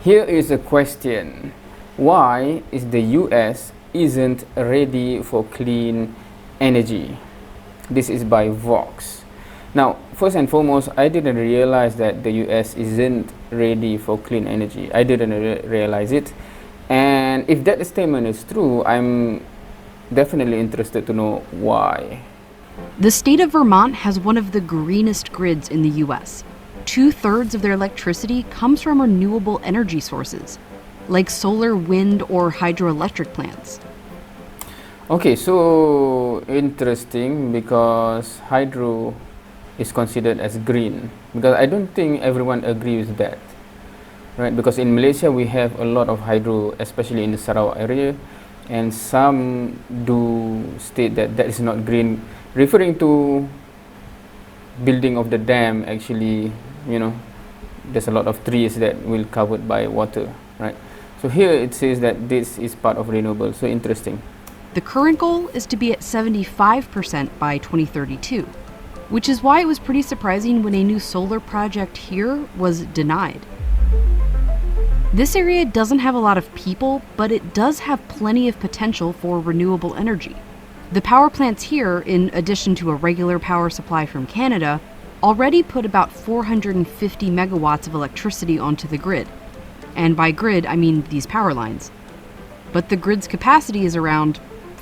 Here is a question. Why is the US isn't ready for clean energy? This is by Vox. Now, first and foremost, I didn't realize that the US isn't ready for clean energy. I didn't realize it. And if that statement is true, I'm definitely interested to know why. The state of Vermont has one of the greenest grids in the US. 2/3 of their electricity comes from renewable energy sources, like solar, wind, or hydroelectric plants. Okay, so interesting, because hydro is considered as green, because I don't think everyone agrees with that, right? Because in Malaysia we have a lot of hydro, especially in the Sarawak area, and some do state that that is not green, referring to building of the dam. Actually, there's a lot of trees that will covered by water, right? So here it says that this is part of renewable. So interesting. The current goal is to be at 75% by 2032, which is why it was pretty surprising when a new solar project here was denied. This area doesn't have a lot of people, but it does have plenty of potential for renewable energy. The power plants here, in addition to a regular power supply from Canada, already put about 450 megawatts of electricity onto the grid. And by grid, I mean these power lines. But the grid's capacity is around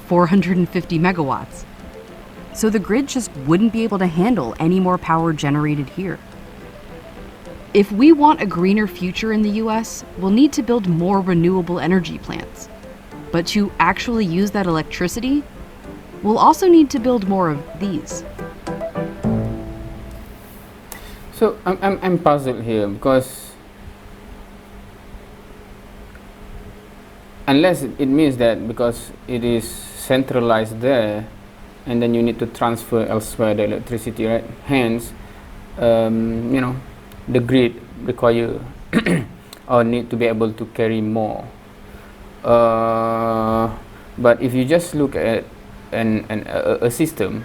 450 megawatts. So the grid just wouldn't be able to handle any more power generated here. If we want a greener future in the US, we'll need to build more renewable energy plants. But to actually use that electricity, we'll also need to build more of these. So I'm puzzled here, because unless it means that because it is centralized there, and then you need to transfer elsewhere the electricity, right? Hence, the grid require or need to be able to carry more. But if you just look at a system,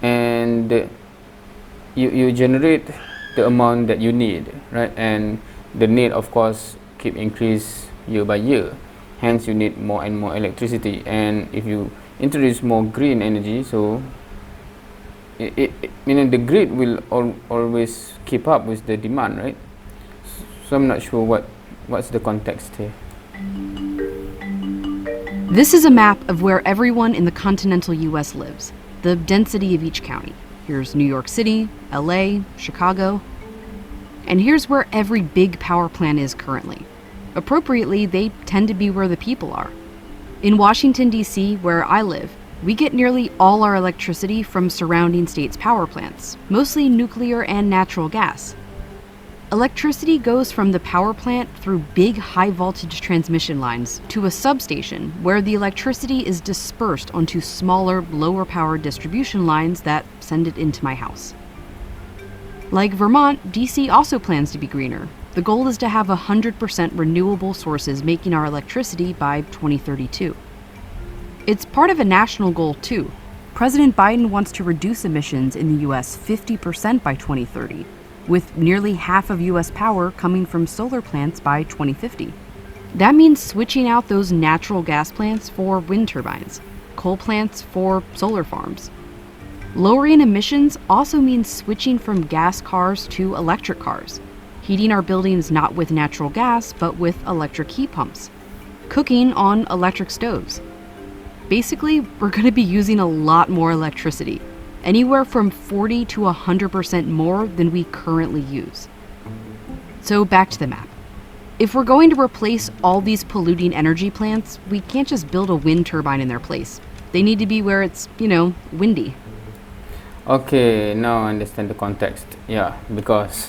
and you generate the amount that you need, right? And the need, of course, keep increase year by year. Hence, you need more and more electricity. And if you introduce more green energy, so meaning the grid will always keep up with the demand, right? So I'm not sure what's the context here. This is a map of where everyone in the continental US lives, the density of each county. Here's New York City, LA, Chicago. And here's where every big power plant is currently. Appropriately, they tend to be where the people are. In Washington, D.C., where I live, we get nearly all our electricity from surrounding states' power plants, mostly nuclear and natural gas. Electricity goes from the power plant through big high-voltage transmission lines to a substation where the electricity is dispersed onto smaller, lower-power distribution lines that send it into my house. Like Vermont, DC also plans to be greener. The goal is to have 100% renewable sources making our electricity by 2032. It's part of a national goal, too. President Biden wants to reduce emissions in the US 50% by 2030, with nearly half of US power coming from solar plants by 2050. That means switching out those natural gas plants for wind turbines, coal plants for solar farms. Lowering emissions also means switching from gas cars to electric cars, heating our buildings not with natural gas, but with electric heat pumps, cooking on electric stoves. Basically, we're going to be using a lot more electricity, anywhere from 40 to 100% more than we currently use. So back to the map. If we're going to replace all these polluting energy plants, we can't just build a wind turbine in their place. They need to be where it's, windy. Okay, now I understand the context. Yeah, because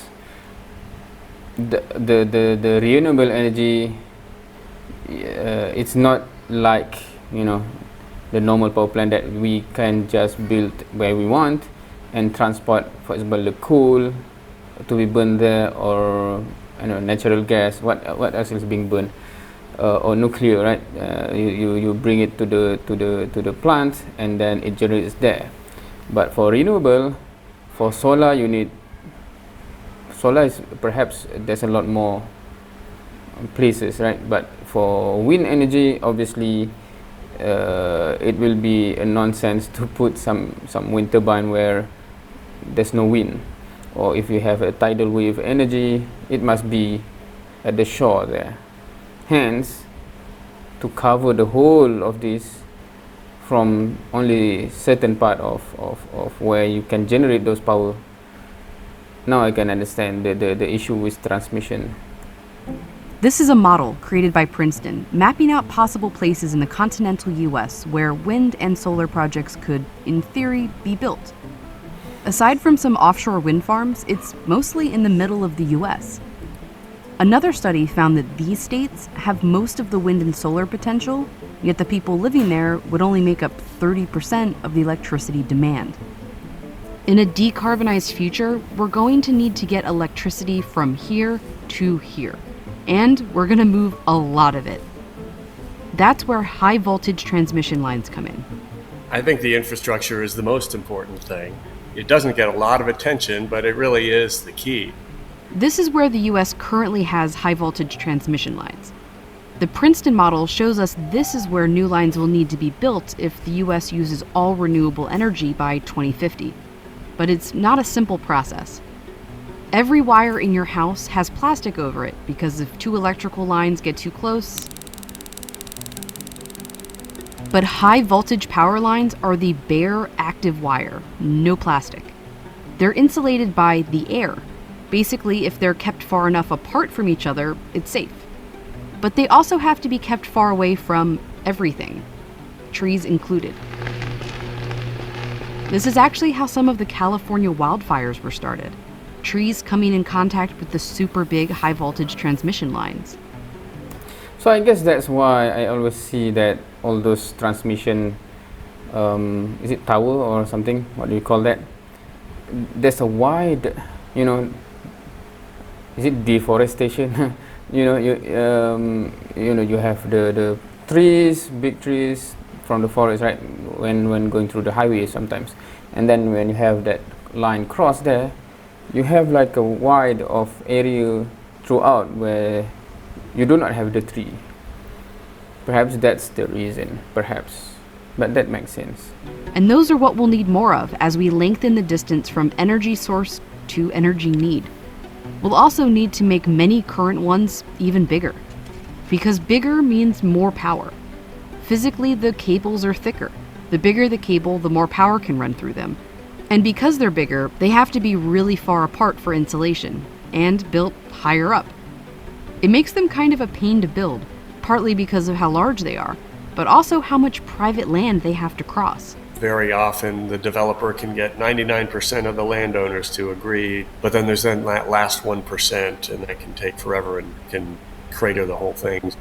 the renewable energy, it's not like the normal power plant that we can just build where we want and transport, for example, the coal to be burned there, or natural gas. What else is being burned, or nuclear, right? You bring it to the plant, and then it generates there. But for renewable, for solar, solar is perhaps there's a lot more places, right? But for wind energy, obviously, it will be a nonsense to put some wind turbine where there's no wind, or if you have a tidal wave energy, it must be at the shore there. Hence, to cover the whole of this from only certain part of where you can generate those power, now I can understand the issue with transmission. This is a model created by Princeton, mapping out possible places in the continental US where wind and solar projects could, in theory, be built. Aside from some offshore wind farms, it's mostly in the middle of the US. Another study found that these states have most of the wind and solar potential, yet the people living there would only make up 30% of the electricity demand. In a decarbonized future, we're going to need to get electricity from here to here. And we're going to move a lot of it. That's where high voltage transmission lines come in. I think the infrastructure is the most important thing. It doesn't get a lot of attention, but it really is the key. This is where the US currently has high voltage transmission lines. The Princeton model shows us this is where new lines will need to be built if the US uses all renewable energy by 2050. But it's not a simple process. Every wire in your house has plastic over it because if two electrical lines get too close. But high voltage power lines are the bare active wire, no plastic. They're insulated by the air. Basically, if they're kept far enough apart from each other, it's safe. But they also have to be kept far away from everything, trees included. This is actually how some of the California wildfires were started. Trees coming in contact with the super big high voltage transmission lines. So I guess that's why I always see that all those transmission, is it tower or something? What do you call that? There's a wide, is it deforestation? you have the trees, big trees from the forest, right? When going through the highway sometimes, and then when you have that line cross there, you have like a wide of area throughout where you do not have the tree. Perhaps that's the reason, perhaps, but that makes sense. And those are what we'll need more of as we lengthen the distance from energy source to energy need. We'll also need to make many current ones even bigger, because bigger means more power. Physically, the cables are thicker. The bigger the cable, the more power can run through them. And because they're bigger, they have to be really far apart for insulation, and built higher up. It makes them kind of a pain to build, partly because of how large they are, but also how much private land they have to cross. Very often the developer can get 99% of the landowners to agree, but then there's that last 1%, and that can take forever and can crater the whole thing.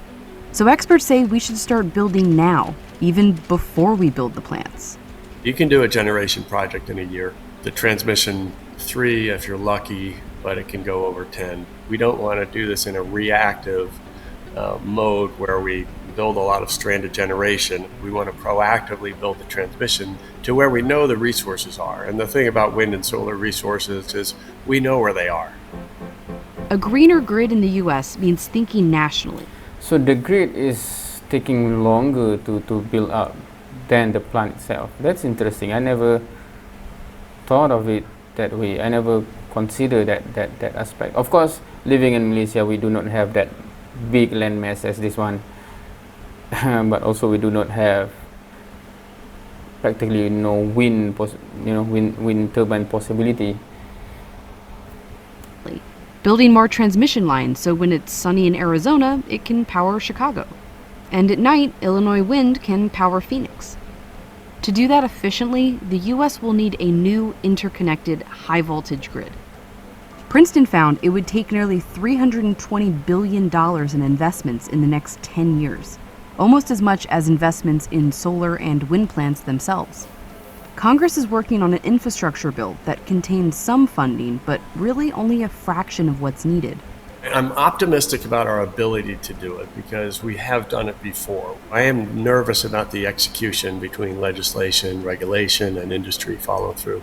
So experts say we should start building now, even before we build the plants. You can do a generation project in a year. The transmission 3 if you're lucky, but it can go over 10. We don't want to do this in a reactive mode where we build a lot of stranded generation. We want to proactively build the transmission to where we know the resources are. And the thing about wind and solar resources is we know where they are. A greener grid in the US means thinking nationally. So the grid is taking longer to build up than the plant itself. That's interesting. I never thought of it that way. I never considered that aspect. Of course, living in Malaysia, we do not have that big land mass as this one. But also we do not have practically no wind turbine possibility. Building more transmission lines so when it's sunny in Arizona, it can power Chicago. And at night, Illinois wind can power Phoenix. To do that efficiently, the US will need a new interconnected high voltage grid. Princeton found it would take nearly $320 billion in investments in the next 10 years, almost as much as investments in solar and wind plants themselves. Congress is working on an infrastructure bill that contains some funding, but really only a fraction of what's needed. I'm optimistic about our ability to do it because we have done it before. I am nervous about the execution between legislation, regulation, and industry follow through.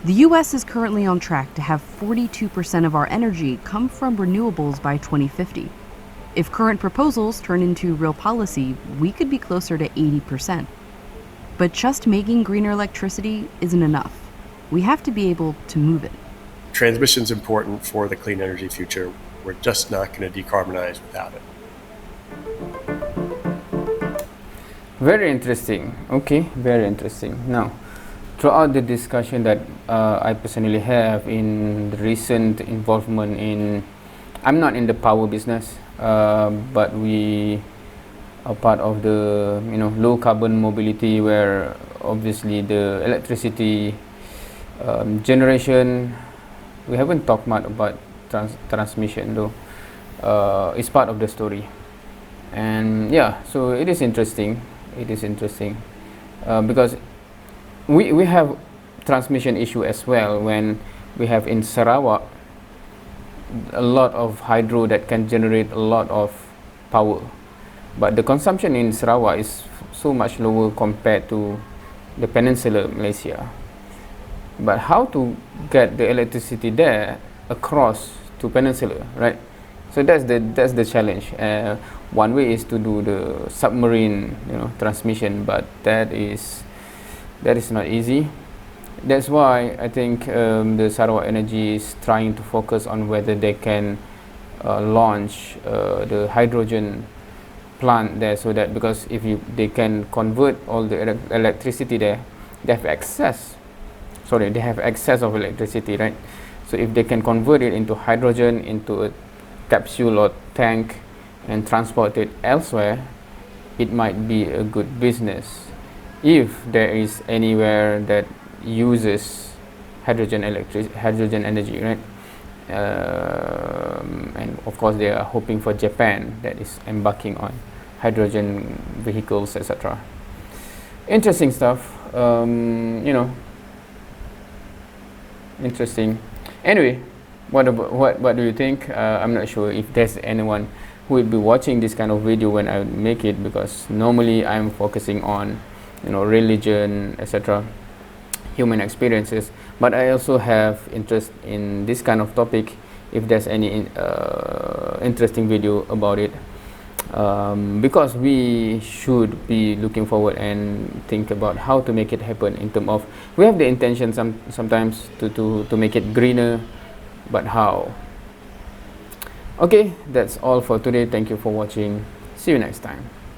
The US is currently on track to have 42% of our energy come from renewables by 2050. If current proposals turn into real policy, we could be closer to 80%. But just making greener electricity isn't enough. We have to be able to move it. Transmission's important for the clean energy future. We're just not going to decarbonize without it. Very interesting. Okay, very interesting. Now, throughout the discussion that I personally have in the recent involvement in, I'm not in the power business, but we are part of the low carbon mobility, where obviously the electricity generation, we haven't talked much about transmission though. It's part of the story, and yeah, so it is interesting. Because we have transmission issue as well, when we have in Sarawak a lot of hydro that can generate a lot of power, but the consumption in Sarawak is so much lower compared to the Peninsular Malaysia. But how to get the electricity there across to Peninsula, right? So that's the challenge. One way is to do the submarine, transmission, but that is not easy. That's why I think the Sarawak Energy is trying to focus on whether they can launch the hydrogen plant there, so that, because if they can convert all the electricity there, they have excess of electricity, right? So if they can convert it into hydrogen, into a capsule or tank, and transport it elsewhere, it might be a good business if there is anywhere that uses hydrogen energy, right? And of course they are hoping for Japan, that is embarking on hydrogen vehicles, etc. Interesting stuff. Interesting. Anyway, what do you think? I'm not sure if there's anyone who will be watching this kind of video when I make it, because normally I'm focusing on religion, etc., human experiences, but I also have interest in this kind of topic. If there's any interesting video about it, because we should be looking forward and think about how to make it happen, in terms of, we have the intention sometimes to make it greener, but how? Okay, that's all for today. Thank you for watching. See you next time.